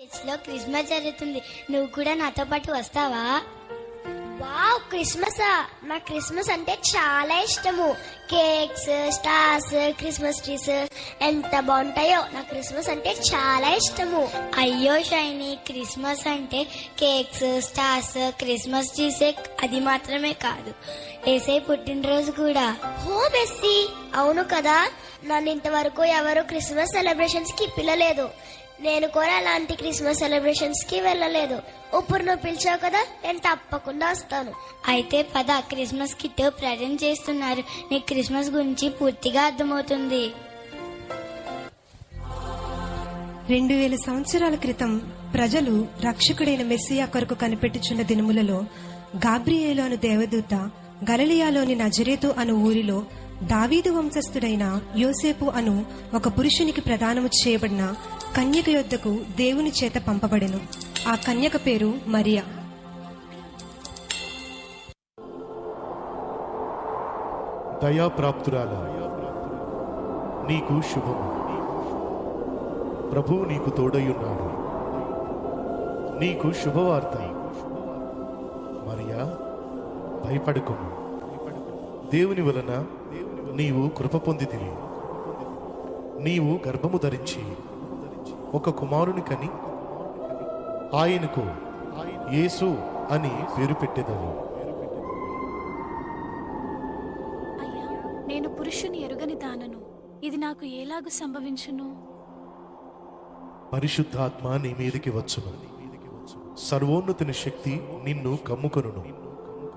చర్చిలో క్రిస్మస్ జరుగుతుంది. నువ్వు కూడా నాతో పాటు వస్తావా? వావ్, క్రిస్మసా? నాకు క్రిస్మస్ అంటే చాలా ఇష్టము. కేక్స్, స్టార్స్, క్రిస్మస్ ట్రీస్ ఎంత బాగుంటాయో. నాకు క్రిస్మస్ అంటే చాలా ఇష్టము. అయ్యో షైనీ, క్రిస్మస్ అంటే కేక్స్, స్టార్స్, క్రిస్మస్ ట్రీసే అది మాత్రమే కాదు, యేసయ్య పుట్టినరోజు కూడా. హో మెస్సీ, అవును కదా. నన్ను ఇంతవరకు ఎవరు క్రిస్మస్ సెలబ్రేషన్స్ కి పిలలేదు. నేను కూడా అలాంటి క్రిస్మస్ సెలబ్రేషన్స్ కి వెళ్ళలేదు. ఇప్పుడు నువ్వు పిలిచావు కదా, నేను తప్పకుండా వస్తాను. అయితే పద, క్రిస్మస్ కిట్ ప్రజెంట్ చేస్తున్నారు. నీకు క్రిస్మస్ గురించి పూర్తిగా అర్థమవుతుంది. 2000 సంవత్సరాల క్రితం ప్రజలు రక్షకుడైన మెస్సియా కొరకు కనిపెట్టుచున్న దినములలో గాబ్రియేలు అను దేవదూత గలిలయలోని నజరేతు అను ఊరిలో దావీదు వంశస్థుడైన యోసేపు అను ఒక పురుషునికి ప్రదానము చేయబడిన కన్యక యొద్దకు దేవుని చేత పంపబడెను. ఆ కన్యక పేరు మరియా. దయాప్రాప్తురాల, నీకు శుభము. ప్రభువు నీకు తోడయ్యున్నాడు. నీకు శుభవార్త. మరియా, భయపడకుము. దేవుని వలన నీవు కృప పొందితివి. నీవు గర్భము ధరించి ఒక కుమారుని కని ఆయనకు యేసు అని పేరు పెట్టెదవు. అయ్యా, నేను పురుషుని ఎరుగని దానను, ఇది నాకు ఎలాగు సంభవించును? పరిశుద్ధాత్మ నీ మీదికి వచ్చును. సర్వోన్నతుని శక్తి నిన్ను కమ్ముకొనును.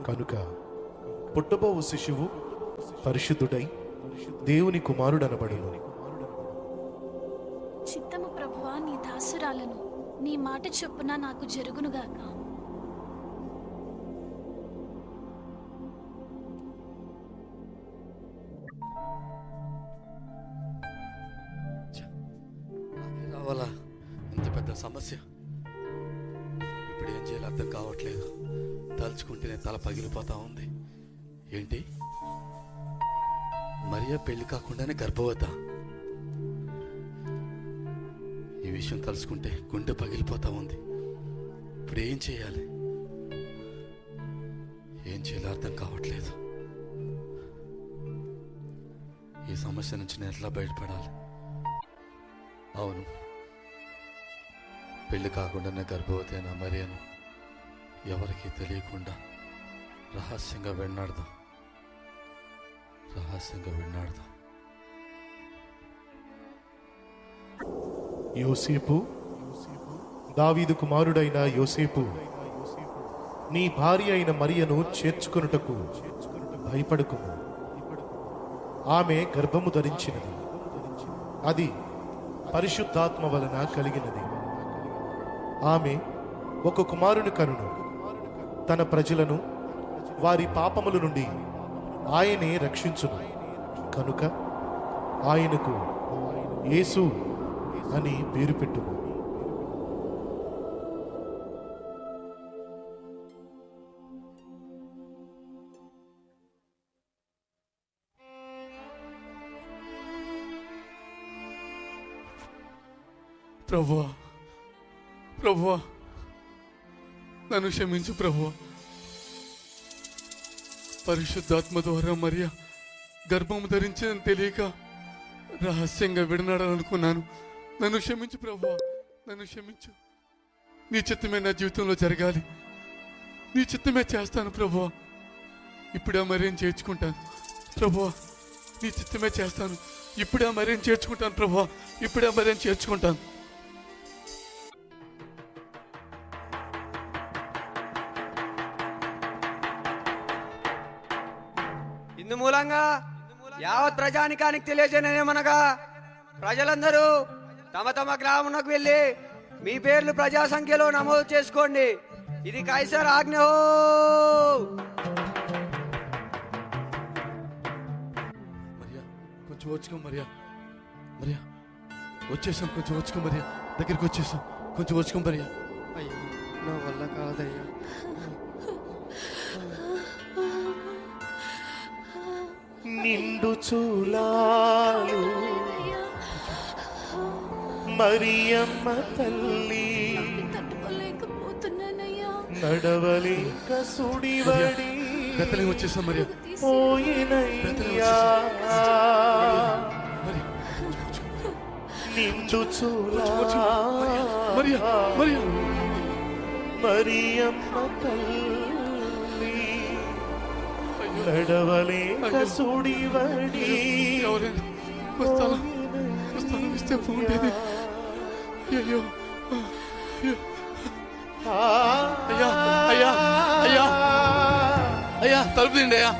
కనుక పుట్టబోవు శిశువు పరిశుద్ధుడై దేవుని కుమారుడనబడును. చిత్తము ప్రభువా, నీ దాసురాలను, నీ మాట చొప్పున నాకు జరుగునుగాక. రావాలా? ఇంత పెద్ద సమస్య. ఇప్పుడు ఏం చేయాలో అర్థం కావట్లేదు. తలుచుకుంటేనే తల పగిలిపోతా ఉంది. ఏంటి, మరియా పెళ్లి కాకుండానే గర్భవతా? ఈ విషయం తలుచుకుంటే గుండె పగిలిపోతా ఉంది. ఇప్పుడు ఏం చేయాలి? ఏం చేయాలో అర్థం కావట్లేదు. ఈ సమస్య నుంచి నేను ఎట్లా బయటపడాలి? అవును, పెళ్లి కాకుండానే గర్భవతి అయిన మరియను ఎవరికీ తెలియకుండా రహస్యంగా వెన్నాడదాం. యోసేపు, దావీదు కుమారుడైన యోసేపు, నీ భార్య అయిన మరియను చేర్చుకొనుటకు భయపడకుము. ఆమె గర్భము ధరించినది. అది పరిశుద్ధాత్మ వలన కలిగినది. ఆమె ఒక కుమారుని కనును. తన ప్రజలను వారి పాపముల నుండి ఆయనే రక్షించును. కనుక ఆయనకు యేసు అని పేరు పెట్టుము. ప్రభువా, ప్రభువా, నన్ను క్షమించు ప్రభువా. పరిశుద్ధాత్మ ద్వారా మరియా గర్భము ధరించని తెలియక రహస్యంగా విడనాడాలనుకున్నాను. నన్ను క్షమించు ప్రభువా, నన్ను క్షమించు. నీ చిత్తమే నా జీవితంలో జరగాలి. నీ చిత్తమే చేస్తాను ప్రభువా. ఇప్పుడే మరియని చేర్చుకుంటాను ప్రభువా. నీ చిత్తమే చేస్తాను. ఇప్పుడే మరియని చేర్చుకుంటాను ప్రభువా. ఇప్పుడే మరియని చేర్చుకుంటాను. ఇందు మూలంగా యావత్ ప్రజానికానికి తెలియజేయనేమనగా, ప్రజలందరూ తమ తమ గ్రామునకు వెళ్ళి మీ పేర్లు ప్రజా సంఖ్యలో నమోదు చేసుకోండి. ఇది కైసర్ ఆజ్ఞ. మరియా, కొంచెం వచ్చుకో మరియా. మరియా, వచ్చేసాం. కొంచెం వచ్చుకో మరియా. దగ్గరికి వచ్చేసాం. కొంచెం వచ్చుకో మరియా. అయ్యో, నా వల్ల కాదయ్యా. నిండు చూలాలు మరియమ్మ తల్లి తట్టుకోలేకపోతున్నానయ్యా. నడవలేక సుడివడి బెత్తలేం వచ్చేసాం మరియా. పోయినయ్యా నిండు చూలా మరియా మరియా మరియమ్మ తల్లి నడవలేక సుడివడి ఎవరైనా స్థలం ఇస్తే బాగుండేది. అయ్యో అయ్యో. అయ్యా అయ్యా అయ్యా అయ్యా తలుపు తిండి అయ్యా.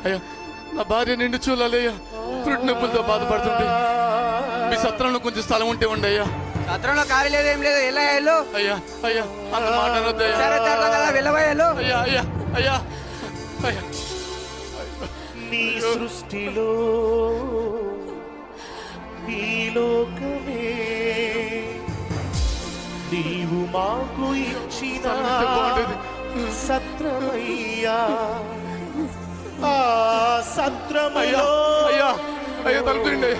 అయ్యా నా భార్య నిండు చూడాలయ్యా, పురుటి నొప్పులతో బాధపడుతుంది. మీ సత్రంలో కొంచెం స్థలం ఉంటే ఉండి అయ్యా. సత్రంలో ఖాళీ లేదు, ఏం లేదు. ఎలా వెళ్ళు. అయ్యా అయ్యా అంత మాట అనొద్దు అయ్యా. సరే తర్వాత కదా వెళ్ళవయ్యలు. అయ్యా అయ్యా అయ్యా అయ్యా. నీ సృష్టిలో ఈ లోకమే నీవు మాకు ఇచ్చిన సత్రమయ్యా. ఆ సత్రమయ్యా అయ్యా అయ్యా తలుపు తిండి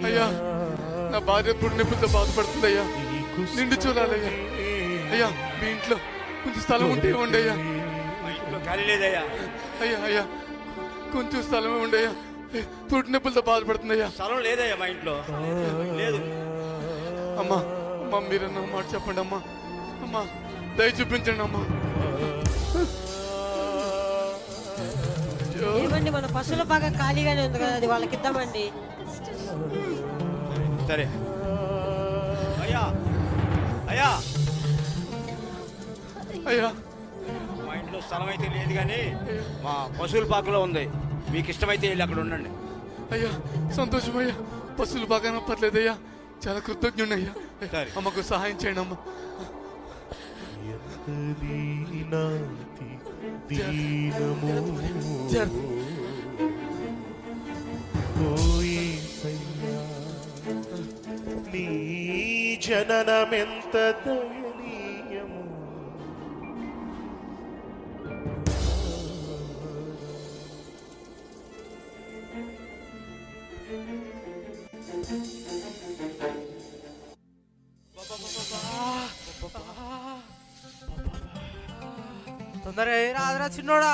అయ్యా. నా భార్య పురుటి నొప్పులతో బాధపడుతుంది అయ్యా, నిండు చూడాలయ్యా. అయ్యా మీ ఇంట్లో కొంచెం స్థలం ఉంటే ఉండయ్యా. ఖాళీ లేదయ్యా. అయ్యా అయ్యా కొంచెం స్థలమే ఉండయ్యా, పురుటి నొప్పులతో బాధపడుతుందయ్యా. స్థలం లేదయ్యా మా ఇంట్లో, లేదు. అమ్మా అమ్మా మీరన్నా మాట చెప్పండి అమ్మా. అమ్మా దయ చూపించండి అమ్మా. ఏమండి మన పశువుల బాగా ఖాళీగానే ఉంది కదా, అది వాళ్ళకి ఇద్దామండి. సరే అయ్యా అయ్యా అయ్యా మా ఇంట్లో స్థలం అయితే లేదు కానీ మా పశువుల పాకలో ఉంది. మీకు ఇష్టమైతే వెళ్ళి అక్కడ ఉండండి. అయ్యా సంతోషమయ్యా, పశువులు బాగా పర్లేదయ్యా, చాలా కృతజ్ఞుడయ్యా. సరే. అమ్మకు సహాయం చేయండి అమ్మా. దీనాతి దీనము ఓ యేసయ్యా, నీ జననమెంత దయనీయము. తొందర రాదురా చిన్నోడా.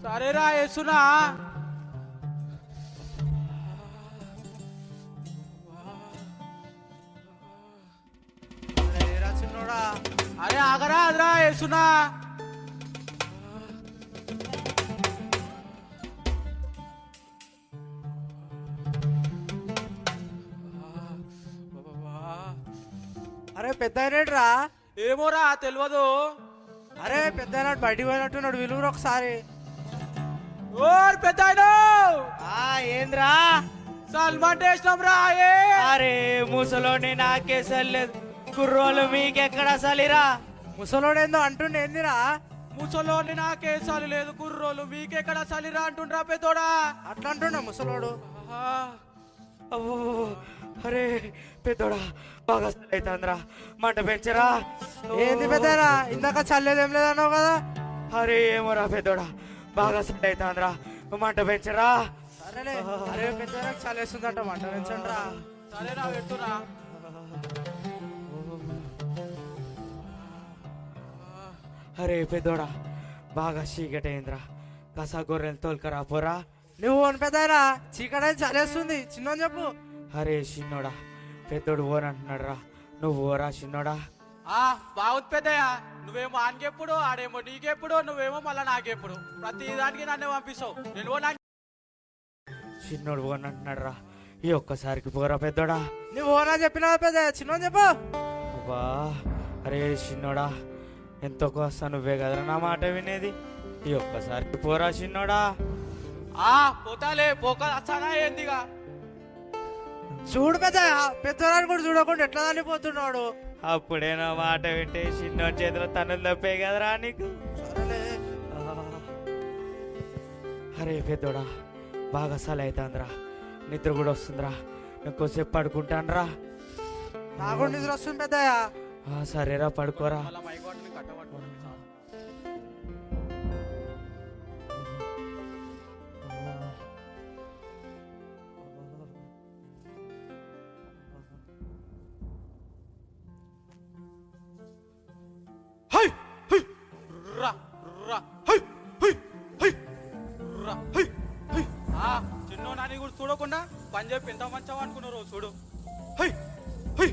సరేరా వేస్తున్నా. చిన్నోడా అరే ఆగరా అదరా వేస్తున్నా. అరే పెద్ద అయినట్రా. ఏమోరా తెలియదు. అరే పెద్ద అయినట్టు బయటికి పోయినట్టున్నాడు, విలువరు ఒకసారి. ఓ పెద్ద ఏంద్రా సల్మాన్ వేసినాం రా. అరే ముసలోని నాకే సల్లేదు, కుర్రోలు మీకెక్కడ సలిరా. ముసలోడేందో అంటుండే ఏందిరా. ముసలోని నాకే సలి లేదు, కుర్రోలు మీకెక్కడ సలిరా అంటుండ్రా పెద్దోడా. అట్లా అంటుండ ముసలోడు. అరే పెద్దోడా బాగా అవుతుందిరా, మంట పెంచరా. ఏంది పెద్దరా, ఇందాక చల్లేదేం లేదన్నావు కదా. అరే ఏమోరా పెద్దోడా బాగా సెట్ అవుతుందిరా, మంట పెంచరా. సరేలే. అరే పెద్దరా చల్లేస్తుందంట, మంట పెంచండి రా. సరేనా పెడుతున్నా. అరే పెద్దోడా బాగా చీకటి అయిందిరా, కసా గొర్రెలు తోలుకరా పోరా. నువ్వు ఓన్ పెద్దరా, చీకటి చలేస్తుంది చిన్న చెప్పు. అరే చిన్నోడా పెద్దోడు ఓన్ అంటున్నాడు రా, నువ్వు ఓరా చిన్నోడా. బాగుంది పెద్దయ్య. నువ్వేమో ఆనకెప్పుడు, ఆడేమో నీకెప్పుడు, నువ్వేమో మళ్ళా నాకెప్పుడు. ప్రతి దానికి నన్ను పంపిస్తావు. నేను చిన్నోడు ఓన్ అంటున్నాడు రా, ఈ ఒక్కసారికి పోరా పెద్దోడా. నువ్వు ఓనా చెప్పినావు పెద్ద, చిన్న చెప్పు. బా అరే చిన్నోడా ఎంతో కోస్తా, నువ్వే కదరా నా మాట వినేది. ఈ ఒక్కసారికి పోరా చిన్నోడా. పోతాలే పోక అచ్చానా ఏందిగా. చూడు పెద్ద, పెద్దవాడిని కూడా చూడకుండా ఎట్లా దానిపోతున్నాడు. అప్పుడే నా మాట వింటే చిన్న చేతిలో తన్నులు తప్పే కదరా నీకు. అరే పెద్దోడా బాగా సల అవుతుందిరా, నిద్ర కూడా వస్తుందిరా, ఇంకోసేపు పడుకుంటాను రా. నాకు నిద్ర వస్తుంది పెద్దయ్యా. సరేరా పడుకోరా. చిన్నో నాని కూడా చూడకుండా పని చెప్పి ఎంత మంచిగా అనుకున్నారు చూడు. హై హై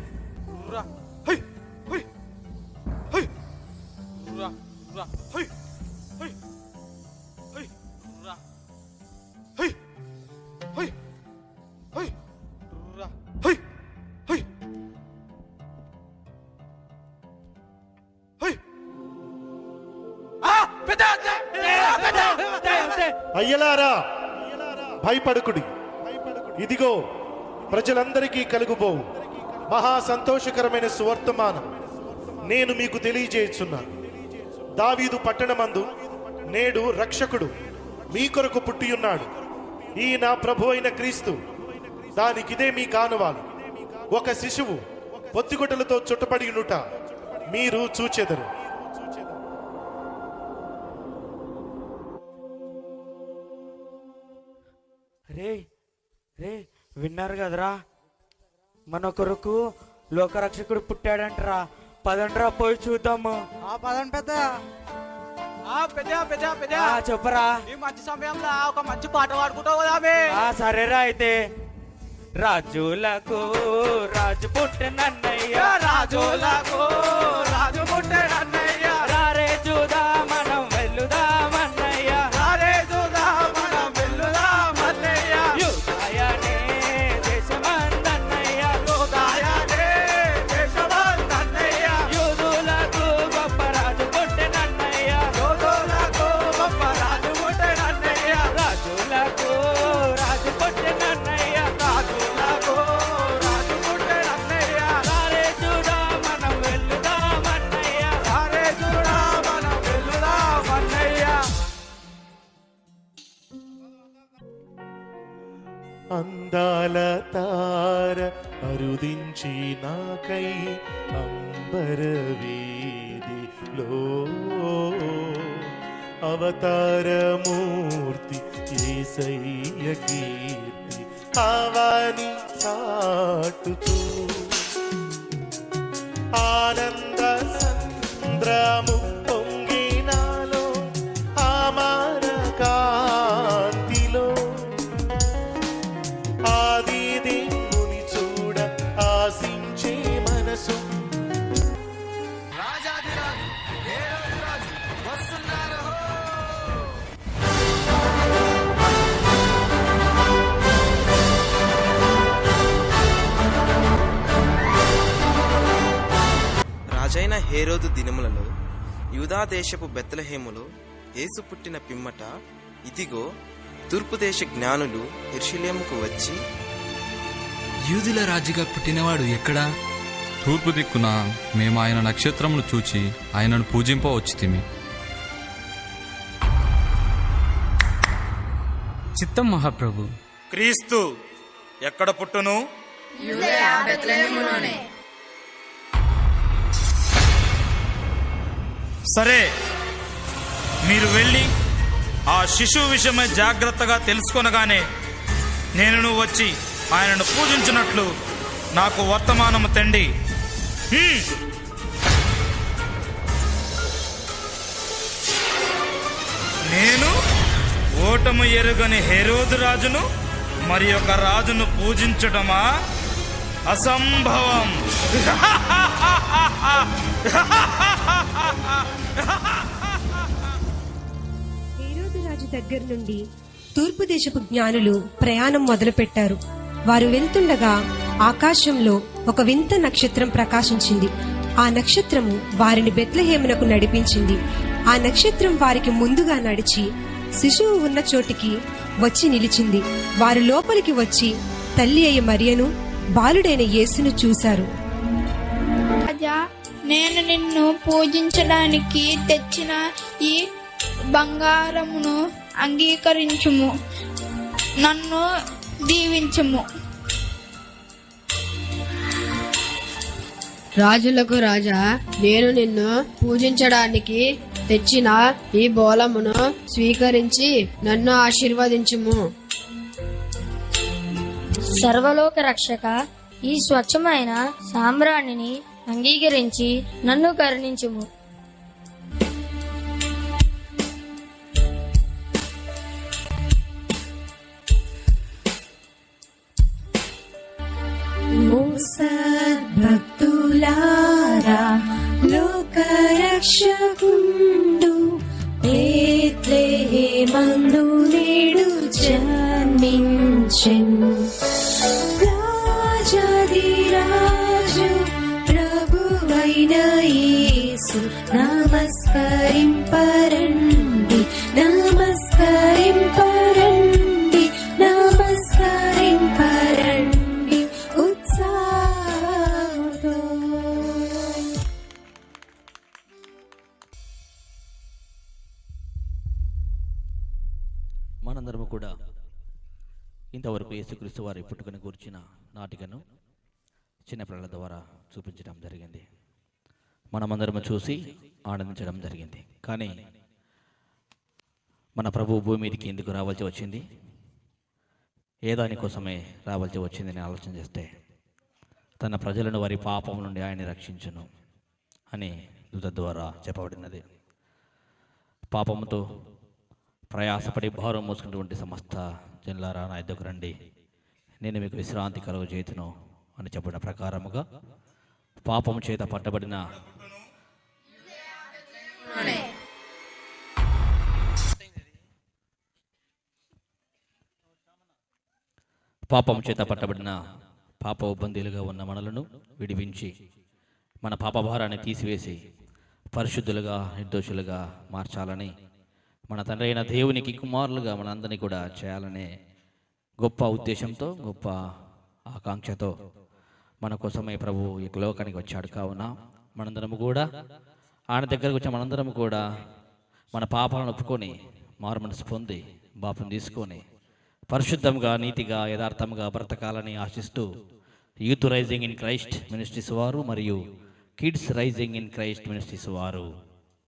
రా హై హై హై రా రా హై హై హై రా హై హై హై రా హై హై హై అయ్యలారా భయపడుకుడి, ఇదిగో ప్రజలందరికీ కలుగుబోవు మహా సంతోషకరమైన సువర్తమానం నేను మీకు తెలియజేయుచున్నాను. దావీదు పట్టణమందు నేడు రక్షకుడు మీ కొరకు పుట్టియున్నాడు. ఈయన ప్రభు అయిన క్రీస్తు. దానికిదే మీ కానువాలు. ఒక శిశువు పొత్తిగుడ్డలతో చుట్టపడి ఉండుట మీరు చూచెదరు. రే రే విన్నారు కదరా, మన కొరకు లోకరక్షకుడు పుట్టాడంటరా. పదండ్రా పోయి చూద్దాము. పదండి పెద్ద. చెప్పరా, ఈ మంచి సమయంలో ఒక మంచి పాట పాడుకుంటావు కదా. సరేరా అయితే. రాజులకు రాజు పుట్టినన్నయ్య, రాజులకు రాజు పుట్టాడన్నయ్య, రారే చూదా మనం వెళ్ళుదామన్నయ్య, రారే చూదా మనం వెళ్ళుదామన్నయ్య, యూదాయనే దేశమందన్నయ్య, యూదాయనే దేశమందన్నయ్య, యూదులకు గొప్ప రాజు పుట్టినన్నయ్య, యూదులకు గొప్ప రాజు పుట్టాడన్నయ్య, రాజులకు రాజు పుట్టినన్నయ్య, రాజులకు రాజు పుట్టాడన్నయ్య, రారే చూదా మనం వెళ్ళుదామన్నయ్య, రారే చూడా మనం వెళ్ళుదామన్నయ్య. అందాల తార అరుదించి నాకై అంబరవీధిలో అవతారమూర్తి యేసయ్య కీర్తి అవని చాటుతూ ఆనంద సంద్రము పొంగినాలో అమర కాంతిలో ఆది దేవుని చూడ ఆశించే మనసు. రాజైన హేరోదు దినములలో యూదా దేశపు బెత్లెహేములో యేసు పుట్టిన పిమ్మట ఇదిగో తూర్పు దేశ జ్ఞానులు యెరూషలేముకు వచ్చి, యూదుల రాజుగా పుట్టినవాడు ఎక్కడా? తూర్పు దిక్కున మేము ఆయన నక్షత్రమును చూచి ఆయనను పూజింపవచ్చితిమి. చిత్తం మహాప్రభు. క్రీస్తు ఎక్కడ పుట్టును? సరే, మీరు వెళ్ళి ఆ శిశువు విషయమై జాగ్రత్తగా తెలుసుకొనగానే నేను వచ్చి ఆయనను పూజించినట్లు నాకు వర్తమానము తెండి. నేను ఓటము ఎరుగని హేరోదు రాజును మరి ఒక రాజును పూజించటమా? అసంభవం. హేరోదు రాజు దగ్గర నుండి తూర్పు దేశపు జ్ఞానులు ప్రయాణం మొదలుపెట్టారు. వారు వెళ్తుండగా ఆకాశంలో ఒక వింత నక్షత్రం ప్రకాశించింది. ఆ నక్షత్రము వారిని బెత్లెహేమునకు నడిపించింది. ఆ నక్షత్రం వారికి ముందుగా నడిచి శిశువు ఉన్న చోటికి వచ్చి నిలిచింది. వారు లోపలికి వచ్చి తల్లి అయ్య మరియను బాలుడైన యేసును చూశారు. రాజా, నేను నిన్ను పూజించడానికి తెచ్చిన ఈ బంగారమును అంగీకరించుము, నన్ను దీవించుము. రాజులకు రాజా, నేను నిన్ను పూజించడానికి తెచ్చిన ఈ బోలమును స్వీకరించి నన్ను ఆశీర్వదించుము. సర్వలోక రక్షక, ఈ స్వచ్ఛమైన సామ్రాణిని అంగీకరించి నన్ను కరుణించుము. రక్షకుండు బేత్లెహేమందు నేడు జన్మించెన్. రాజాదిరాజు ప్రభువైన యేసు నమస్కరింపరండి, నమస్కరింపరండి, నమస్కరింపరండి ఉత్సాహంతో. మనందరము కూడా ఇంతవరకు యేసుక్రీస్తు వారి పుట్టుకను గూర్చిన నాటికను చిన్నపిల్లల ద్వారా చూపించడం జరిగింది. మనమందరము చూసి ఆనందించడం జరిగింది. కానీ మన ప్రభు భూమి మీదకి ఎందుకు రావాల్సి వచ్చింది, ఏ దానికోసమే రావాల్సి వచ్చిందని ఆలోచన చేస్తే తన ప్రజలను వారి పాపం నుండి ఆయన రక్షించును అని దూత ద్వారా చెప్పబడినది. పాపముతో ప్రయాసపడి భారం మోసుకున్నటువంటి సమస్త జనులారా నా ఎద్దుకు రండి, నేను మీకు విశ్రాంతి కలుగు చేతును అని చెప్పిన ప్రకారముగా పాపము చేత పట్టబడిన పాప ఉబందీలుగా ఉన్న మనలను విడిపించి మన పాపభారాన్ని తీసివేసి పరిశుద్ధులుగా నిర్దోషులుగా మార్చాలని, మన తండ్రి అయిన దేవునికి కుమారులుగా మనందరినీ కూడా చేయాలనే గొప్ప ఉద్దేశంతో, గొప్ప ఆకాంక్షతో మన కోసమే ప్రభు ఈ లోకానికి వచ్చాడు. కావున మనందరము కూడా ఆయన దగ్గరకు వచ్చి మనందరము కూడా మన పాపాలను ఒప్పుకొని మారు మనసు పొంది బాపును తీసుకొని పరిశుద్ధంగా, నీతిగా, యథార్థంగా బ్రతకాలని ఆశిస్తూ youth rising in Christ ministries వారు మరియు kids rising in Christ ministries వారు